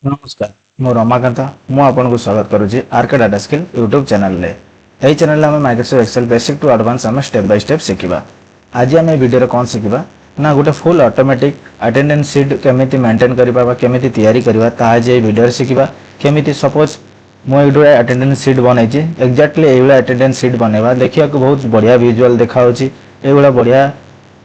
नमस्कार मु रमाकांत मु आपको स्वागत करुच्ची RK data skill YouTube channel रे। यही चैनल में Microsoft Excel basic to advance आम स्टेप बाय स्टेप शिखा। आज आम वीडियो कौन शिखा ना गोटे फुल ऑटोमेटिक अटेंडेंस शीट केमिति मेंटेन करबा केमिति तैयारी करबा ताज ए वीडियो शिखा। केमिति सपोज मुझे अटेंडेंस शीट बनई एक्जाक्टली ये अटेंडेंस शीट बनवा देखा बहुत बढ़िया विजुअल देखा ये बढ़िया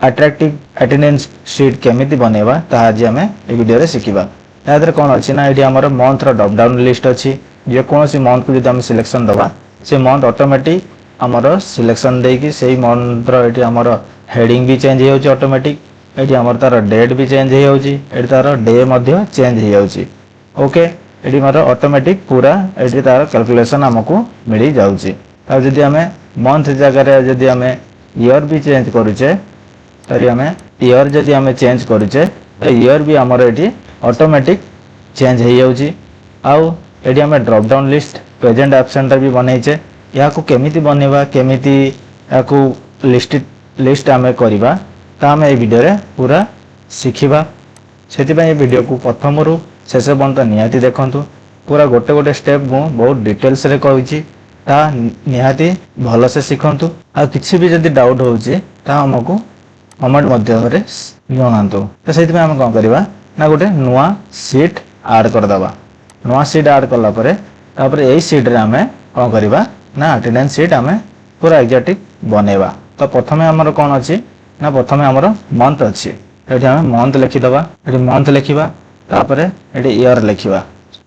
अट्रैक्टिव अटेंडेंस शीट केमिति बनवा ता आज आम वीडियो शिखा। याद कौन अच्छी ना ये आमर मंथ ड्रॉप डाउन लिस्ट अच्छी जेकोसी मंथ को जो सिलेक्शन दबा से मंथ ऑटोमेटिक आमर सिलेक्शन देकी से मंथ रो आमर हेडिंग भी चेंज हो ऑटोमेटिक ये आमर तार डेट भी चेंज हो तार डे मध्य चेंज हो ओके ये मार ऑटोमेटिक पूरा ये तार कैलकुलेशन आमको मिल जाऊँगी। जदि आम मंथ जगह जदि आम ईयर भी चेंज करुचे तरी आम ईयर जदि आम चेंज करुचे तो ईयर भी आमर ये ऑटोमेटिक चेंज हो जाउची। आउ एडी हमें drop down list present absent भी बनईचे या केमिति बनेबा केमिति याकू लिस्ट आमे करबा ता हमें ए वीडियो रे पूरा शिखिबा। सेति पय ए वीडियो को प्रथम रु शेष पर्यंत निहाती देखंतु पूरा गोटे गोटे स्टेप मु बहुत डिटेल्स रे कहूची ता निहाती भल से शिखंतु। आ किछि भी जदि डाउट होउची ता हमकु कमेंट माध्यम रे जणांतु। तो सेति पय हम कोन करबा ना गोटे नुआ सीट ऐड करदबा। नुआ सीट ऐड कला परे तापर एई सीट रे हमें कोन करबा ना अटेंडेंस सीट हमें पूरा एग्जैक्ट बनेबा। तो प्रथमे हमर कोन अछि ना प्रथमे हमर मंथ अछि एठी हमें मंथ लिखि दबा। एठी मंथ लिखिबा तापर एठी ईयर लिखिबा।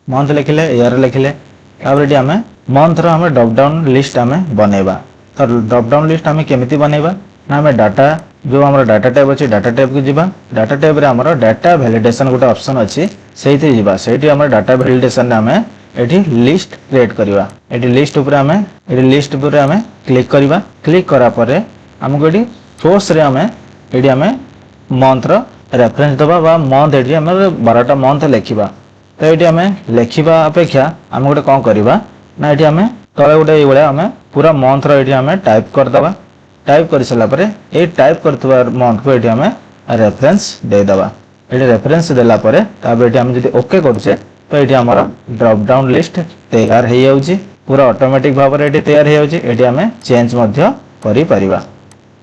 मंथ लिखिले ईयर लिखिले तापर एठी हमें मंथ रो हमें ड्रॉप डाउन लिस्ट हमें बनेबा। तो ड्रॉप डाउन लिस्ट हमें केमिति बनेबा ना हमें डाटा जो हमारा डाटा टैब अच्छी डाटा टैब को जीवा। डाटा टैब रे हमारा डाटा वैलिडेशन गोटे ऑप्शन अच्छी से जीवा से हमारे डाटा वैलिडेशन रे हमें एठी लिस्ट क्रिएट करवा। एठी लिस्ट ऊपर हमें एठी लिस्ट ऊपर हमें क्लिक करवा। क्लिक करा परे हमको एठी सोर्स रे हमें एठी हमें मंथ रो रेफरेंस दबा बा मंथ एठी हमें 12टा मंथ लिखिबा। तो एठी हमें लिखिबा अपेक्षा हम गोटे कोन करबा ना एठी हमें तळे गोटे ए बळे हमें पूरा मंथ रो एठी हमें टाइप कर दबा। टाइप कर सारा पर ये टाइप करथुवा मंथ को एठी हमें रेफरेंस दे दबा। एठी रेफरेंस देला परे ताबे एठी हम जदि ओके करछे तो एठी हमर ड्रॉप डाउन लिस्ट तैयार हे जाउची। पूरा ऑटोमेटिक भाव रे एठी तैयार हे जाउची। एठी हमें चेंज मध्य करि परिबा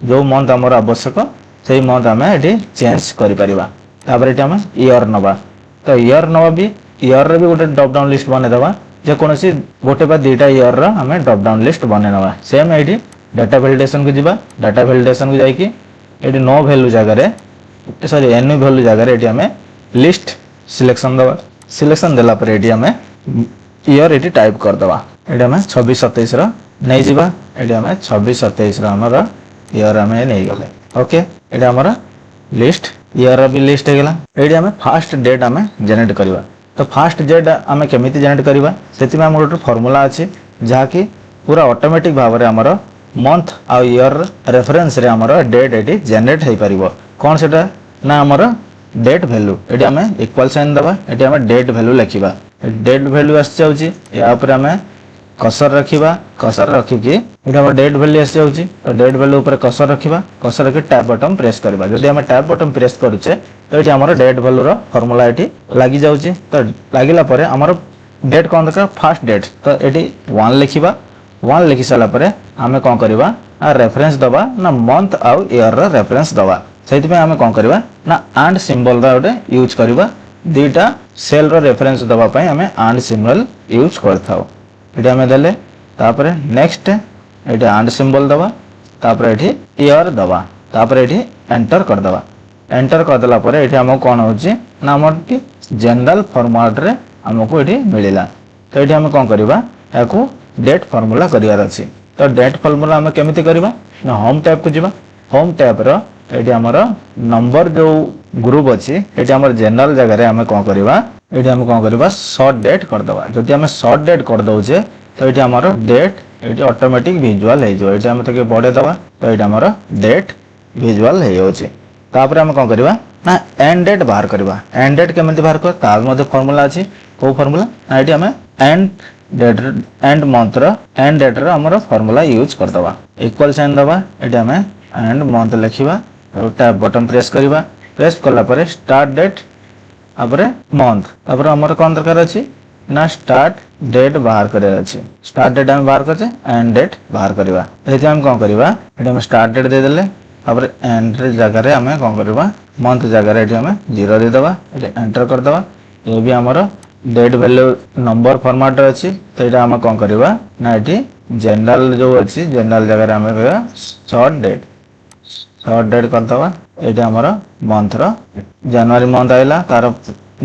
जो मंथ हमर आवश्यक सेही मंथ हमें एठी चेंज करि परिबा। तापर एठी हमें ईयर नबा। तो ईयर नबा भी ईयर रे भी गोटे ड्रॉप डाउन लिस्ट बने दबा जे कोनोसी गोटे बा दुटा ईयर रो हमें ड्रॉप डाउन लिस्ट बने नबा। सेम एठी डाटा वैलिडेशन को जीवा। डाटा वैलिडेशन को जाइए ये नो वैल्यू जगह सॉरी एन वैल्यू जगह ये हमें लिस्ट सिलेक्शन दबा। सिलेक्शन देला पर ये हमें ईयर ये टाइप कर दबा। ये हमें 26-27 नहीं जीवा। ये हमें 26-27 हमर ईयर हमें नहीं गले ओके। ये हमर लिस्ट ईयर भी लिस्ट हो गला। ये हमें फास्ट डेट हमें जनरेट करवा। तो फास्ट डेट हमें केमिति जनरेट करवा सेति में हमर फार्मूला अछि जहा कि पूरा ऑटोमेटिक भाव रे हमर मंथ आ ईयर रेफरेंस रे हमर डेट एटी जनरेट हे परिबो। कोन सेटा ना हमर डेट वैल्यू एटी हमें इक्वल साइन दबा। एटी हमें डेट वैल्यू लिखिबा। डेट वैल्यू आस जाउची या ऊपर हमें कर्सर रखिबा। कर्सर रखि कि एटा हमर डेट वैल्यू आस जाउची तो डेट वैल्यू ऊपर कर्सर रखिबा। कर्सर रखि टैब बटन प्रेस करबा। जदि हमें टैब बटन प्रेस करूचे तो एटी हमर डेट वैल्यू रो फार्मूला एटी लागि जाउची। तो लागिला परे हमर डेट कोन दका फर्स्ट डेट तो एटी 1 लिखिबा। 1 लिखि सारा पर आम कौन करवा रेफरेंस दबा ना मंथ आउ ईयर रेफरेंस दबा। से आम कौन करवा ना एंड सिंबल गोटे यूज करवा। दुईटा सेल रो रेफरेंस दबा पई आम एंड सिंबल यूज करथाउ। एटा आम देले तापर नेक्स्ट एटा एंड सिंबल दबा तापर एठी ईयर दबा तापर एठी एंटर कर दबा। एंटर कर देला पर एठी हम कोन होची ना हमर जनरल फॉर्मेट रे हमको एठी मिलिला। तो एठी हम कोन करवा याकू डेट फार्मूला करिवार अछि। तो डेट फार्मूला हम केमिति करबा ना होम टैब को जीवा। होम टैब रो एठी हमर नंबर जो ग्रुप अछि एठी हमर जनरल जगह रे हम कोन करबा एठी हम कोन करबा शॉर्ट डेट कर दबा। जदि हम शॉर्ट डेट कर दउचे तो एठी हमर डेट एठी ऑटोमेटिक विजुअल हे जो। एठी हम तके बढे दबा तो एठी हमर डेट विजुअल हे होछि। तापर हम कोन करबा ना एंड डेट बाहर करबा। एंड डेट केमिति बाहर कर तार मध्ये फार्मूला अछि। को फार्मूला एठी हम end date end month row end date row हमर फार्मूला यूज कर दबा। इक्वल साइन दबा एठी हमें एंड मंथ लिखिबा। टैब बटन प्रेस करबा। प्रेस कला पर स्टार्ट डेट तापर मंथ तापर हमर कोन दरकार अछि ना स्टार्ट डेट बाहर करे अछि स्टार्ट डेट हम बाहर करछे एंड डेट बाहर करबा एते हम कोन करबा एते हम स्टार्ट डेट दे देले तापर एंड जगह रे हमें कोन करबा मंथ जगह रे एते हमें 0 दे देबा एते एंटर कर देबा ये भी हमर डेट वैल्यू नंबर फॉर्मेट अछि तो एटा हम कोन करबा ना एटी जनरल जो अछि जनरल जगह रे हमें कहबा शॉर्ट डेट कर दबा एटा हमर मंथ रो जनवरी मंथ आइला तार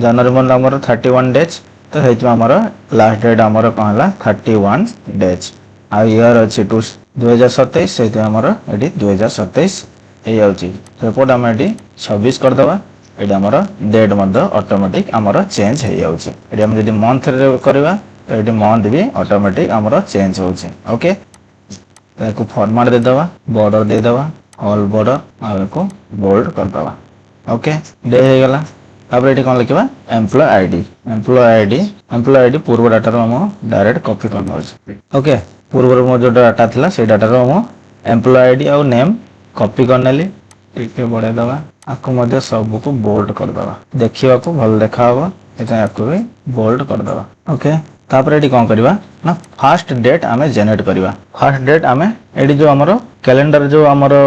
जनवरी मंथ हमर 31 डेज तो हेतु हमर लास्ट डेट हमर कहला 31 डेज आ ईयर अछि 2027 सेते हमर एटी 2027 हे आउची रिपोर्ट हम एटी 26 कर दबा एटा हमर डेट मध्य ऑटोमेटिक हमर चेंज हे आउची एटी हम यदि मंथ रे करबा तो एटी मंथ भी ऑटोमेटिक हमर चेंज होची ओके ताको फॉर्मेट दे दबा बॉर्डर दे दबा ऑल बॉर्डर आ को बोल्ड कर दबा ओके डे हे गला तापर एटी कोन लिखबा एम्प्लॉय आईडी पूर्व डाटा रो हम डायरेक्ट कॉपी कर दउछ ओके पूर्व रो जो डाटा थिला से डाटा रो हम एम्प्लॉय आईडी और नेम कॉपी करनेली टिके बढे दबा आको मध्ये सब को बोल्ड कर दबा देखिबा को भल देखा होबा एटा आको भी बोल्ड कर दबा ओके तापर एटी कोन करबा ना फर्स्ट डेट हमें जनरेट करबा फर्स्ट डेट हमें एटी जो हमरो कैलेंडर जो हमरो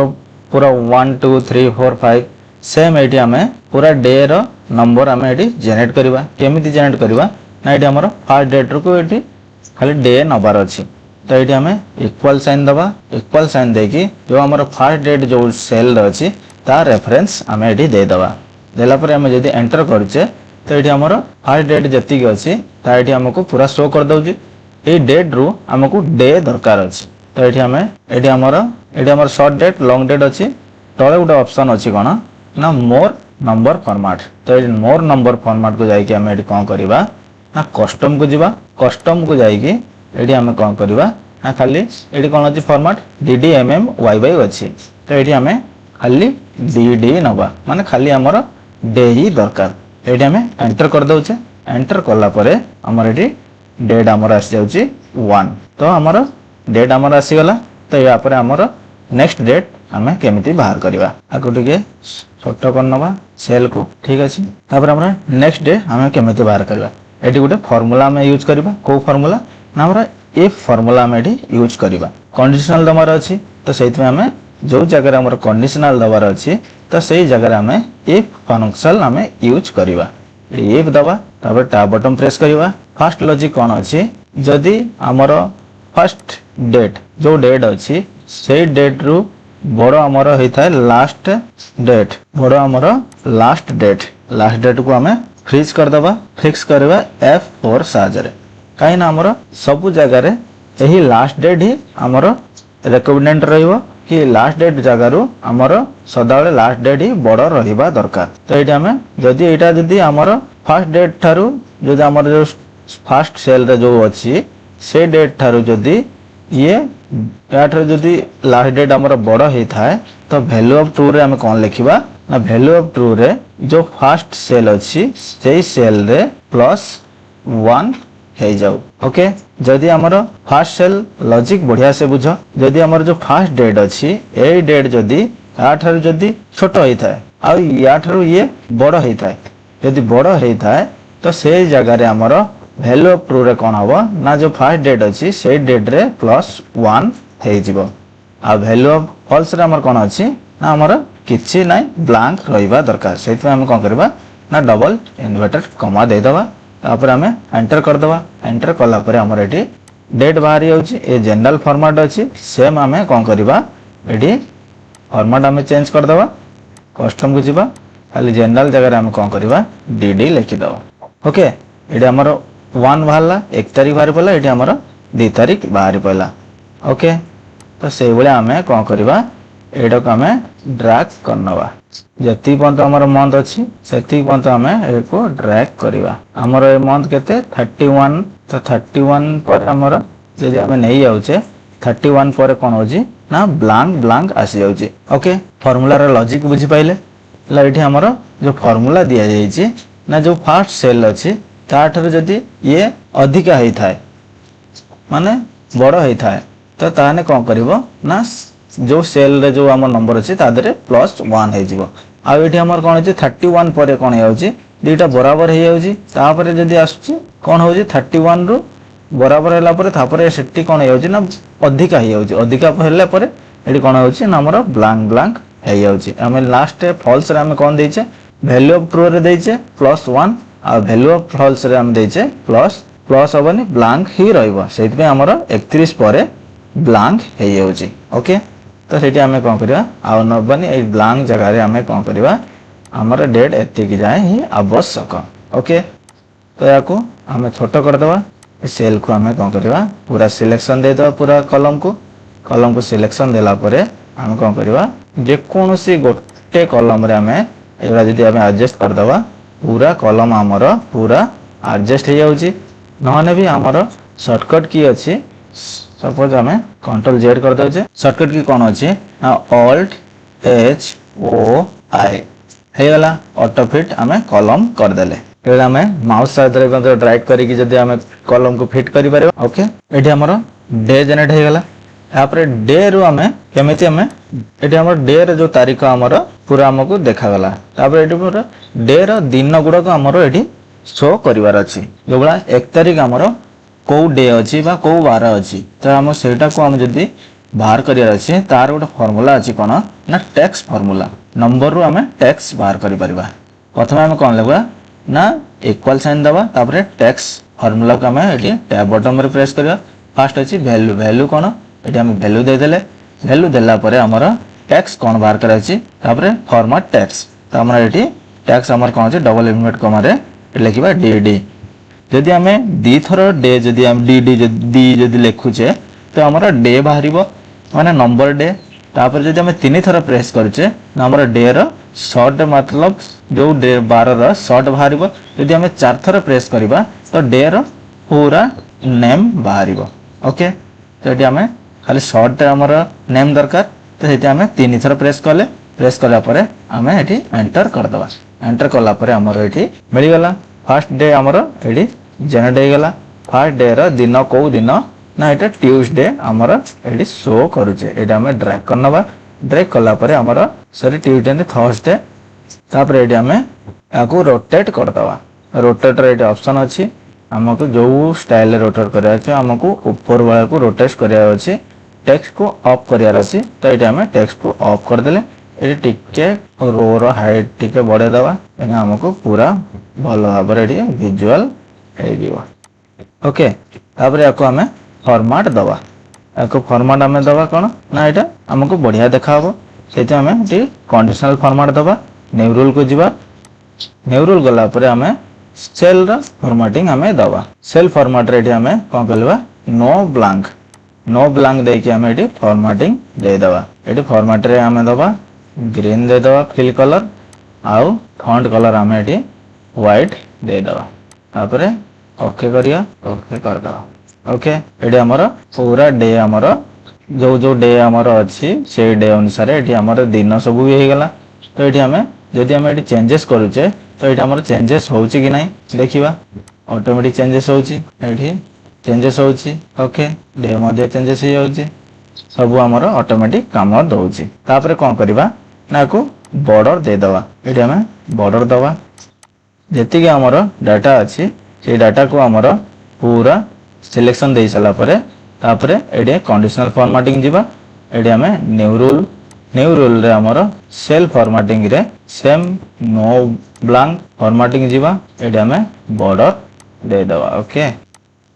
पूरा 1 2 3 4 5 सेम एटी हमें पूरा डे रो नंबर हमें एटी जनरेट करबा केमिति जनरेट करबा ना एटी हमरो फर्स्ट डेट रो को एटी खाली डे नंबर अछि तो एटी हमें इक्वल साइन दबा इक्वल साइन देकी जो हमरो फर्स्ट डेट जो सेल अछि ता रेफरेंस हमें एटी दे दबा देला पर हमें यदि एंटर करछे तो एटी हमरो फर्स्ट डेट जति के अछि ता एटी हमको पूरा शो कर दउजी ए डेट रो हमको डे दरकार अछि तो एटी हमर शॉर्ट डेट लॉन्ग डेट अछि तळे उडा ऑप्शन अछि कोन ना मोर नंबर फॉर्मेट तो ए मोर नंबर फॉर्मेट को जाई कि हम एटी कोन करबा ना कस्टम को जिबा कस्टम को जाई कि एटी हम कोन करबा ना खाली एटी कोन अछि फॉर्मेट DDMMYY अछि तो एटी हमें खाली DD नबा माने खाली हमर डे ही दरकार एटी हमें एंटर कर दउछे एंटर करला परे हमर एटी डेट हमर आसी जाउची 1 तो हमर डेट हमर आसी गला तो या परे हमर नेक्स्ट डेट हमें केमिति बाहर करबा आको टिके छोटो करनबा सेल को ठीक अछि तापर हमरा नेक्स्ट डे हमें केमिति बाहर करबा एटी गुटे फार्मूला में यूज करबा को फार्मूला ना हमरा इफ फार्मूला में एटी यूज करबा कंडीशनल दमार अछि तो सेति में हमें जो जगह हमर कंडीशनल दबार अछि तो सेही जगह हमें इफ फंक्शन हमें यूज करबा इफ दबा तापर टैब बटन प्रेस करबा फर्स्ट लॉजिक कोन अछि जदी हमर फर्स्ट डेट जो डेट अछि से डेट रु बड़ो हमर हेता लास्ट डेट बड़ो हमर लास्ट डेट को हमें फ्रीज कर दबा फिक्स करबा F4 साजरे काई ना हमर सब जगह रे एही लास्ट डेट ही हमर रिकमेंडेड रहइबो कि लास्ट डेट जगह रु हमर सदाळे लास्ट डेट ही बड़ रहिबा दरकार तो एटा हमें जदी एटा जदी हमर फर्स्ट डेट थारु जदी हमर जो फर्स्ट सेल रे जो अछि से डेट थारु जदी ये याठर जदी लास्ट डेट हमर बड़ हेई थाए तो वैल्यू ऑफ ट्रू रे हम कोन लिखिबा ना वैल्यू ऑफ ट्रू रे जो फर्स्ट सेल अछि सेही सेल रे +1 हे जाऊ ओके जदी हमर फर्स्ट सेल लॉजिक बढ़िया से बुझ जदी हमर जो फर्स्ट डेट अछि ए डेट जदी याठर जदी छोटो हेई थाए आ याठर ये बड़ हेई थाए जदी बड़ हेई थाए तो से जगह रे हमर वैल्यू ऑफ ट्रू रे कोन हबो ना जो फर्स्ट डेट अछि से डेट रे +1 हे जिवो आ वैल्यू ऑफ फॉल्स रे हमर कोन अछि ना हमर किछि नै ब्लैंक रहिबा दरकार सेति हम कोन करबा ना डबल इन्वर्टेड कॉमा दे दबा तापर हमें एंटर कर दबा एंटर कला परे हमर एटी डेट बाहरी होछि ए जनरल फॉर्मेट अछि सेम हमें कोन करबा एटी फॉर्मेट हमें चेंज कर दबा कस्टम को जिबा खाली जनरल जगह रे हम कोन करबा DD लिखि दबा ओके एटी हमर 1 बाहरला 1 तारिख बाहर पला एटी हमर 2 तारिख बाहर पला ओके तो से बले हमें कोन करबा एटा को हमें ड्रैग करनबा जति पंत हमर मंथ अछि सेति पंत हमें एको ड्रैग करबा हमर ए मंथ केते 31 तो 31 पर हमर जे हमें नै आउचे 31 पर कोन होजी ना ब्लैंक आसी जाउची ओके फार्मूला रे लॉजिक बुझी पाइले ला एठी हमर जो फार्मूला दिया जाई छी ना जो फर्स्ट सेल अछि ताठर जदी ये अधिका हेई थाए माने बड़ हेई थाए तो ताने कोन करबो ना जो सेल रे जो हमर नंबर अछि ता देरे +1 हे जिवो आ एठी हमर कोन अछि 31 परे कोन हे होछि दुईटा बराबर हो जाउची तापर जदी आसुची कोन होउची 31 रु बराबर होला परे तापर सेठी कोन हो जाउची ना अधिका हो जाउची अधिका हेले परे एठी कोन होउची ना हमर ब्लैंक ब्लैंक हो जाउची हमें लास्ट फॉल्स रे हम कोन देइचे वैल्यू ऑफ ट्रू रे देइचे +1 आ वैल्यू ऑफ फॉल्स रे हम देइचे प्लस होबनी ब्लैंक ही रहइबो सेति पे हमर 31 परे ब्लैंक हो जाउची ओके तो सेठी हमें कोन करिया आ नबनी ए ब्लैंक जगह रे हमें कोन करिवा हमर डेट एति की जाए ही आवश्यक ओके तो याको हमें छोटो कर देबा सेल को हमें कोन करिवा पूरा सिलेक्शन दे दो पूरा कॉलम को सिलेक्शन देला परे हम कोन करिवा जे कोनोसी गोटे कॉलम रे हमें एबा जदी हमें एडजस्ट कर देबा पूरा कॉलम हमर पूरा एडजस्ट हो जाउची नहने भी हमर शॉर्टकट की अछि सपोज हमें कंट्रोल जेड कर दउचे शॉर्टकट की कोन अछि ना ऑल्ट एच ओ आई हे गला ऑटो फिट हमें कॉलम कर देले एला हमें माउस साइड रे ड्रैग करी कि जदी हमें कॉलम को फिट करि पारे ओके एठी हमर डे जनरेट हे गला यापर डे रु हमें केमिति हमें एठी हमर डे रे जो तारीख हमर पूरा हमको देखा गला तापर एठी पूरा डे रो दिन गुडा को हमर एठी शो करिवार अछि जोबला 1 तारीख हमर को डे अछि बा को वार अछि त हम सेटा को हम जदी बाहर करियार अछि तार गोटे फार्मूला अछि कोन ना टैक्स फार्मूला नंबर रु हमें टैक्स बाहर करि परिबा प्रथम हम कोन लेबा ना इक्वल साइन दबा तापर टैक्स फार्मूला को हमें एठी टैब बटन रे प्रेस करिया फर्स्ट अछि वैल्यू वैल्यू कोन एठी हम वैल्यू दे देले वैल्यू देला परे हमर टैक्स कोन बाहर करा अछि तापर फॉर्मेट टैक्स त हमरा एठी टैक्स हमर कोन अछि डबल इनवर्ट कमा रे लिखिबा डीडी जदी हमें दी थरो डे जदी हम डीडी जदी लिखुचे तो हमर डे बाहरिबो माने नंबर डे तापर जदी हमें तीन थरो प्रेस करचे हमर डे रो शॉर्ट मतलब जो डे 12 रो शॉर्ट बाहरिबो जदी हमें चार थरो प्रेस करिबा तो डे रो पूरा नेम बाहरिबो ओके तो एटी हमें खाली शॉर्ट हमर नेम दरकार तो सेटी हमें तीन थरो प्रेस कला परे हमें एटी एंटर कर दबा एंटर कला परे हमर एटी मिली गला फर्स्ट डे हमर एटी जनरेट हो गला फर्स्ट डे रो दिन को दिन ना एटा ट्यूसडे हमर एटी शो करूचे एटा हमें ड्रैग करनबा ड्रैग कला परे हमर सॉरी ट्यूसडे ने थर्सडे तापर एटी हमें याको रोटेट कर दबा रोटेट रे ऑप्शन अछि हमको जो स्टाइल रे रोटेट करिया अछि हमको ऊपर वाला को रोटेट करिया अछि टेक्स्ट को ऑफ करिया अछि तो एटी हमें टेक्स्ट को ऑफ कर देले एटी टिके रो रो हाइट टिके बढ़े दबा एने हमको पूरा भलो भाबरे एटी विजुअल हे दिबो ओके तापर याको हमें फॉर्मेट दबा याको फॉर्मेट हमें दबा कोन ना एटा हमको बढ़िया देखाबो सेते हमें एटी कंडीशनल फॉर्मेट दबा न्यू रूल को जिबा न्यू रूल गला परे हमें सेल रा फॉर्मेटिंग हमें दबा सेल फॉर्मेट रे हमें कोन करबा नो ब्लैंक दे के हमें एटी फॉर्मेटिंग दे दबा एटी फॉर्मेट रे हमें दबा ग्रीन दे दबा फिल कलर आउ फॉन्ट कलर हमें एटी व्हाइट दे दबा तापरे ओके करिया ओके कर दबा ओके एटी हमर पूरा डे हमर जो डे हमर अछि से डे अनुसार एटी हमर दिन सब भी हे गला तो एटी हमें जदी हमें एटी चेंजेस करूचे तो एटी हमर चेंजेस होउची कि नहीं देखिबा ऑटोमेटिक चेंजेस होउची एटी चेंजेस होउची ओके डे मध्ये चेंजेस हे होउची सब हमर ऑटोमेटिक काम दोउची तापरे कोन करबा ना को बॉर्डर दे दबा एटी हमें बॉर्डर दबा जेति के हमर डाटा अछि से डाटा को हमर पूरा सिलेक्शन दे सला परे तापरे एडी कंडीशनल फॉर्मेटिंग जिबा एडी हमें न्यू रूल रे हमर सेल फॉर्मेटिंग रे सेम नो ब्लैंक फॉर्मेटिंग जिबा एडी हमें बॉर्डर दे दबा ओके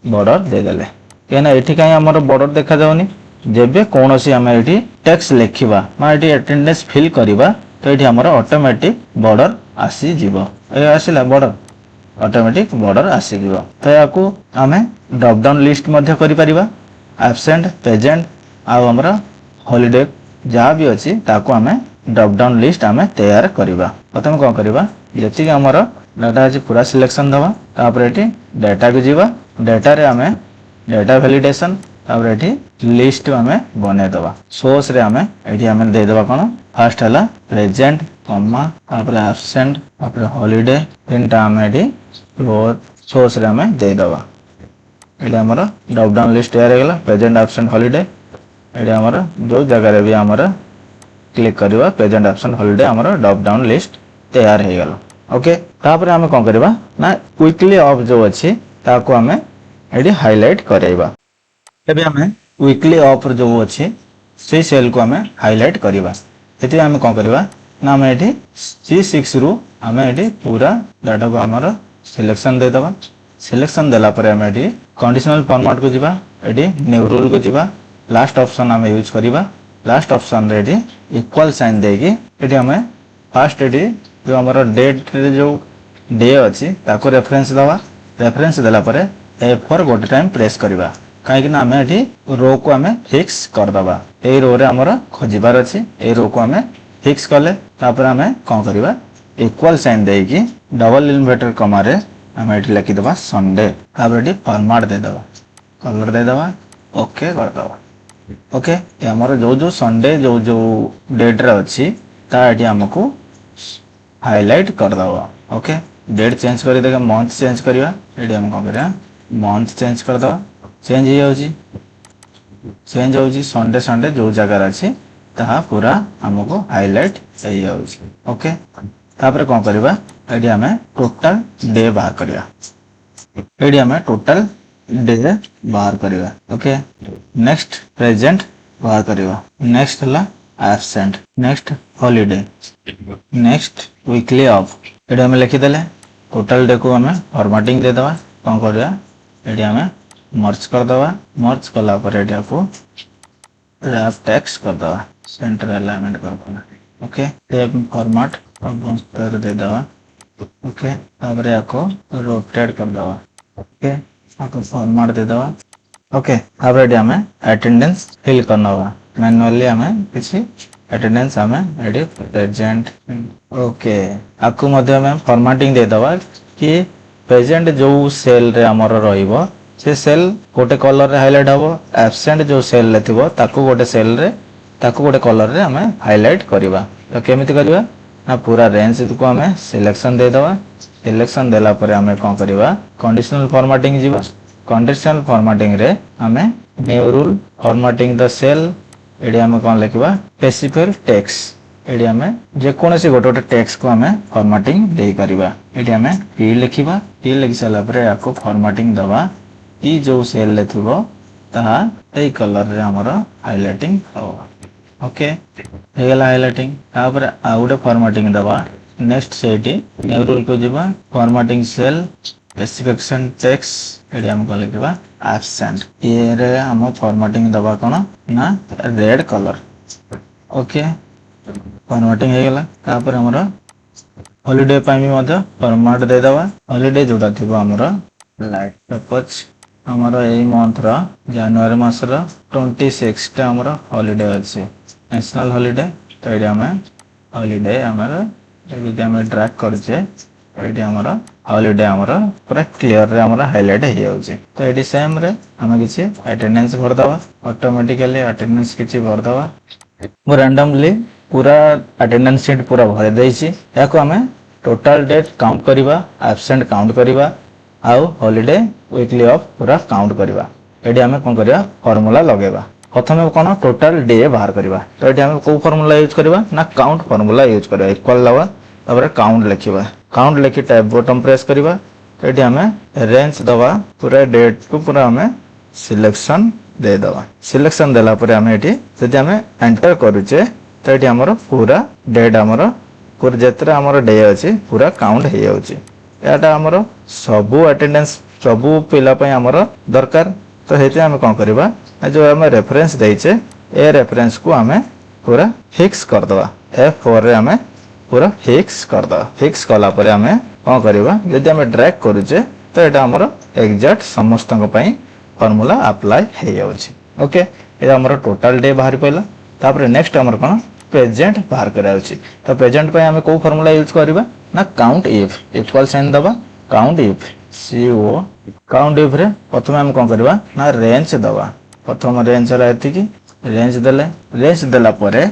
बॉर्डर दे देले केना एठी काई हमर बॉर्डर देखा जाउनी जेबे कोनोसी हमें एठी टेक्स्ट लिखिबा मा एठी अटेंडेंस फिल करिबा तो एठी हमर ऑटोमेटिक बॉर्डर आसी जिवो ए आसीला बॉर्डर ऑटोमेटिक बॉर्डर आसी जिवो तो याको हमें ड्रॉप डाउन लिस्ट मध्ये करि परिबा एब्सेंट प्रेजेंट आ हमरा हॉलिडे जहाँ भी अच्छी ताको हमें ड्रॉप डाउन लिस्ट हमें तैयार करिबा प्रथम कोन करिबा जति हमर डाटा अछि पूरा सिलेक्शन दबा तापर एठी डाटा को जिबा डाटा रे हमें डाटा वैलिडेशन तापर एठी लिस्ट हमें बने दबा सोर्स रे हमें एठी हमें दे दबा कोन फर्स्ट हला प्रेजेंट कॉमा तापर एब्सेंट तापर हॉलिडे तीनटा हमें एठी सोर्स रे हमें दे दबा एठी हमर ड्रॉप डाउन लिस्ट तैयार हे गेला प्रेजेंट एब्सेंट हॉलिडे एठी हमर जो जगह रे भी हमर क्लिक करिवा प्रेजेंट एब्सेंट हॉलिडे हमर ड्रॉप डाउन लिस्ट तैयार हे गेला ओके तापर आम कौन करवा ना वीकली ऑफ जो अच्छी ताको आम ये हाईलाइट करवा एबे आम वीकली ऑफ जो अच्छी से सेल को आम हाईलाइट करवा ये आम कौन करवा ना आम ये C6 रु आम ये पूरा डाटा को आमर सिलेक्शन देदबा सिलेक्शन देला पर आम ये कंडीशनल फॉर्मेट को जीवा ये न्यू रूल को जीवा लास्ट ऑप्शन आम यूज करवा लास्ट ऑप्शन रे ये इक्वल साइन देगी ये आम फास्ट ये जो आमर डेट जो डे अच्छी ताको रेफरेंस दवा रेफरेंस देला पर F4 गोटे टाइम प्रेस करवा कहीं आम ये रो को आम फिक्स करदबा ये रो रे आमर खोजार अच्छी ये रो को आम फिक्स कले तापर आम कौन करवा इक्वल साइन देगी डबल इन्वर्टर कमा रे आम ये लिखिदबा संडे तापर ये फॉर्मेट देदबा कलर देदबा ओके करदबा ओके आमर जो जो संडे जो जो डेट रे अच्छी ता ये हमको हाईलाइट करदबा ओके डेट चेंज कर देगा मंथ चेंज करवा ये हम कौन करा मंथ चेंज करदबा चेंज चेंज हो संडे संडे जो जगार अच्छी ता पूरा हमको हाईलाइट ओके तापर कौन करवा ये आम टोटाल डे बाहर करवा ये आम टोटाल डे बाहर करवा ओके नेक्स्ट प्रेजेंट बाहर करवा नेक्स्ट है absent next holiday next weekly off ये आम लिखिदेले टोटाल डे को आम फॉर्मेटिंग देदबा कौन करवा ये आम मर्ज करदबा मर्ज कला पर ये को रैप टेक्स्ट करदबा सेंटर अलाइनमेंट करदबा ओके टेप फॉर्मेट कर देदबा ओके तापर या को रोटेट करदबा ओके आको फॉर्मेट देदबा ओके तापर ये आम अटेंडेंस फिल करनबा मैनुअली आम किसी अटेंडेंस आम ये प्रेजेंट ओके आको मध्य आम फॉर्मेटिंग देदबा कि प्रेजेंट जो सेल रे हमर रहिबो से सेल गोटे कलर रे हाईलाइट हबो एब्सेंट जो सेल ले थिबो ताको गोटे सेल रे ताको गोटे कलर रे हमें हाईलाइट करबा तो केमिति करबा ना पूरा रेंज को हमें सिलेक्शन दे दबा सिलेक्शन देला पर हमें कोन करबा कंडीशनल फॉर्मेटिंग जीवा कंडीशनल फॉर्मेटिंग रे हमें new rule formatting the cell एडी हमें कोन लिखबा स्पेसिफाइड टेक्स्ट एडी हमें जे कोनसी गोटे गोटे टेक्स्ट को हमें फॉर्मेटिंग दे करबा एडी हमें टी लिखिबा टी लिखि साला पर याको फॉर्मेटिंग दबा ई जो सेल ले थिबो ता ए कलर रे हमरो हाईलाइटिंग हो ओके हे गेला हाईलाइटिंग तापर आ गोटे फॉर्मेटिंग दबा नेक्स्ट सेटी न्यू रूल को जीवा फॉर्मेटिंग सेल स्पेसिफिकेशन टेक्स्ट एडी हम को लिखबा एब्सेंट ये रे हम फॉर्मेटिंग दबा कोन ना रेड कलर ओके फॉर्मेटिंग हे गेला तापर हमरो हॉलीडे पाई भी मध्य फॉर्मेट दे दबा हॉलीडे जोटा थिबो हमरो लाइट सपोज हमरो एई मंथ रो जनवरी मास रो 26 टा हमरो हॉलीडे अछि नेशनल हॉलीडे तो एडी हमें हॉलीडे हमरो एडी हमें ड्रैग करछे एडी हमरो हॉलीडे हमरो पूरा क्लियर रे हमरो हाईलाइट हे जाउछे तो एडी सेम रे हमें किछि अटेंडेंस भर दबा ऑटोमेटिकली अटेंडेंस किछि भर दबा मो रैंडमली पूरा अटेंडेंस शीट पूरा भर देछि याको हमें टोटल डेट काउंट करबा एब्सेंट काउंट करबा आउ हॉलीडे वीकली ऑफ पूरा काउंट करबा एडी हमें कोन करबा फार्मूला लगेबा प्रथमे कोन टोटल डे बाहर करबा तो एडी हमें को फार्मूला यूज करबा ना काउंट फार्मूला यूज करबा इक्वल लवा तबरे काउंट लिखिबा काउंट लिखि टैब बटन प्रेस करबा तो एडी हमें रेंज दबा पूरा डेट को पूरा हमें सिलेक्शन दे दबा सिलेक्शन देला पर हमें एडी जदि हमें एंटर करूचे तो एडी हमर पूरा डेट हमर पूरा जेतरा हमर डे अछि पूरा काउंट हे जाउची याटा हमर सबु अटेंडेंस सबु पिला पय हमर दरकार तो हेते हम कोन करबा जो हम रेफरेंस देइचे ए रेफरेंस को हमें पूरा फिक्स कर दवा F4 रे हमें पूरा फिक्स कर दवा फिक्स कला पर हमें कोन करबा यदि हम ड्रैग करूचे तो एटा हमर एग्जैक्ट समस्त पय फार्मूला अप्लाई हे जाउची ओके ए हमर टोटल डे बाहर पयला तापर नेक्स्ट हमर कोन प्रेजेंट बाहर कराउची तो प्रेजेंट पय हमें को फार्मूला यूज करबा ना काउंट इफ इक्वल साइन दबा count if CO count if रे प्रथम हम कोन करबा ना रेंज दबा प्रथम रेंज रा एति की रेंज देला परे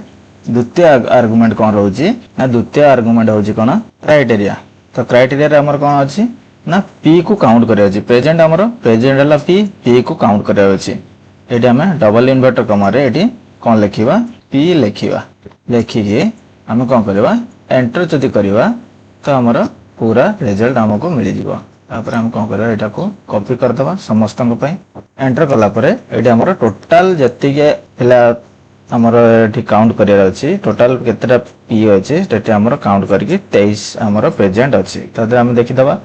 द्वितीय आर्गुमेंट कोन रहउची ना द्वितीय आर्गुमेंट होची कोन क्राइटेरिया तो क्राइटेरिया रे हमर कोन अछि ना P को काउंट करे अछि प्रेजेंट हमर प्रेजेंट हला P को काउंट करे अछि एटी हमें डबल इन्वर्टर कमा रे एटी कोन लिखिबा P लिखिबा लिखि के हम कोन करबा एंटर जदि करबा तो हमर पूरा रिजल्ट हमको मिल जीवो तापर हम कोन करबा एटा को कॉपी कर दबा समस्त को पई एंटर कला परे एटी हमर टोटल जति के हिला हमर एटी काउंट करिया अछि टोटल केतरा पी अछि तेटे हमर काउंट करके 23 हमर प्रेजेंट अछि तदे हम देखि दबा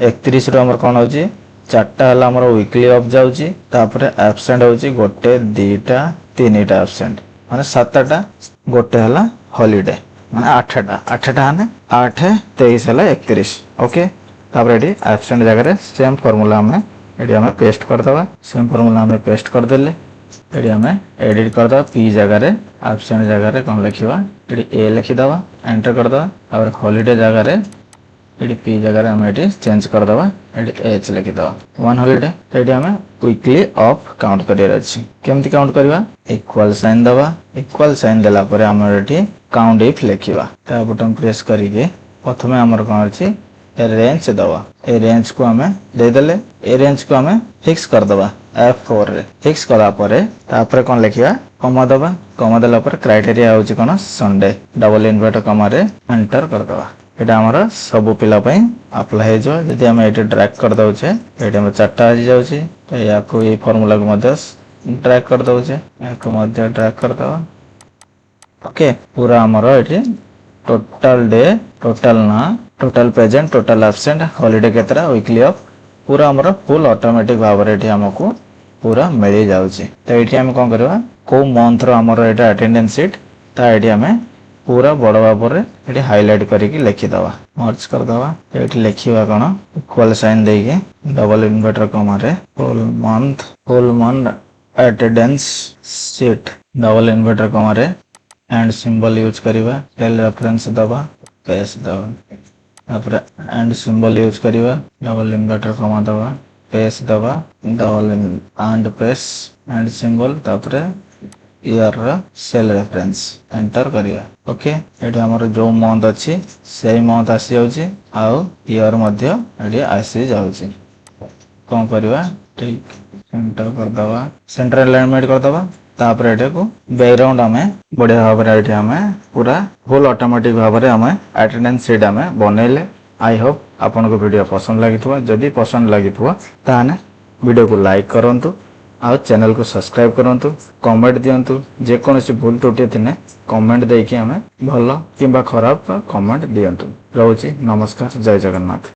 31 रो हमर कोन होछि चारटा हला हमर वीकली ऑफ जाउछि तापर एब्सेंट होछि गोटे दीटा तीनटा एब्सेंट माने सातटा गोटे हला हॉलिडे माने आठटा हने 8 23 हला 31 ओके तापर एटी एब्सेंट जगह रे सेम फार्मूला हमें एटी हमें पेस्ट कर दबा सेम फार्मूला हमें पेस्ट कर देले एटी हमें एडिट कर दबा पी जगह रे एब्सेंट जगह रे कोन लिखिबा एटी ए लिखि दबा एंटर कर दबा और हॉलिडे जगह रे एटी पी जगह रे हम एटी चेंज कर दबा एटी एच लिखि दबा वन हॉलिडे एटी हमें वीकली ऑफ काउंट करियर अछि केमति काउंट करबा इक्वल साइन दबा इक्वल साइन देला परे हम एटी काउंट इफ लिखिबा ता बटन प्रेस करिके प्रथमे हमर कोन अछि रेंज दबा ए रेंज को हमें दे देले ए रेंज को हमें फिक्स कर दबा F4 रे फिक्स कला परे तापर कोन लिखिया कमा देला पर क्राइटेरिया होची कोन संडे डबल इन्वर्टर कमा रे एंटर कर दबा एटा हमर सब पिला पई अप्लाई हे जो जदी हम एटे ड्रैग कर दउ छे एटे हम चारटा आ जाउ छे तो या को ए फार्मूला को मध्य ड्रैग कर दउ छे या को मध्य ड्रैग कर दबा ओके पूरा हमर एटे टोटल डे टोटल ना total present total absent holiday केतरा वीकली ऑफ पूरा हमर फुल ऑटोमेटिक भाव रे हमको पूरा मिल जाउची तो एठी हम कोन करबा को मंथ रो हमर एटा अटेंडेंस शीट ता एठी हमें पूरा बड़ भाव रे एठी हाईलाइट करके लिखि दबा मर्ज कर दबा एठी लिखिबा कोन इक्वल साइन दे के डबल इन्वर्टर कमा रे full month attendance sheet double inverted comma रे एंड सिंबल यूज करबा सेल रेफरेंस दबा पेस्ट दबा तापर एंड सिंबल यूज करबा डबल इन्वर्टर कमा दबा पेस्ट दबा डबल एंड पेस एंड सिंबल तापर ईयर सेल रेफरेंस एंटर करिया ओके एठी हमर जो मंथ अछि सेही मंथ आसी जाउची आउ ईयर मध्य एठी आसी जाउची कोन करबा ठीक एंटर कर दबा सेंटर अलाइनमेंट कर दबा तापर एटे को बैकग्राउंड हमें बढ़िया भाव रे एटे हमें पूरा फुल ऑटोमेटिक भाव रे हमें अटेंडेंस शीट हमें बनेले आई होप आपन को वीडियो पसंद लागिथुवा जदी पसंद लागिथुवा ताने वीडियो को लाइक करंतु आ चैनल को सब्सक्राइब करंतु कमेंट दियंतु जे कोनोसी भूल त्रुटि थिने कमेंट देके हमें भलो किबा खराब कमेंट दियंतु रहउची नमस्कार जय जगन्नाथ।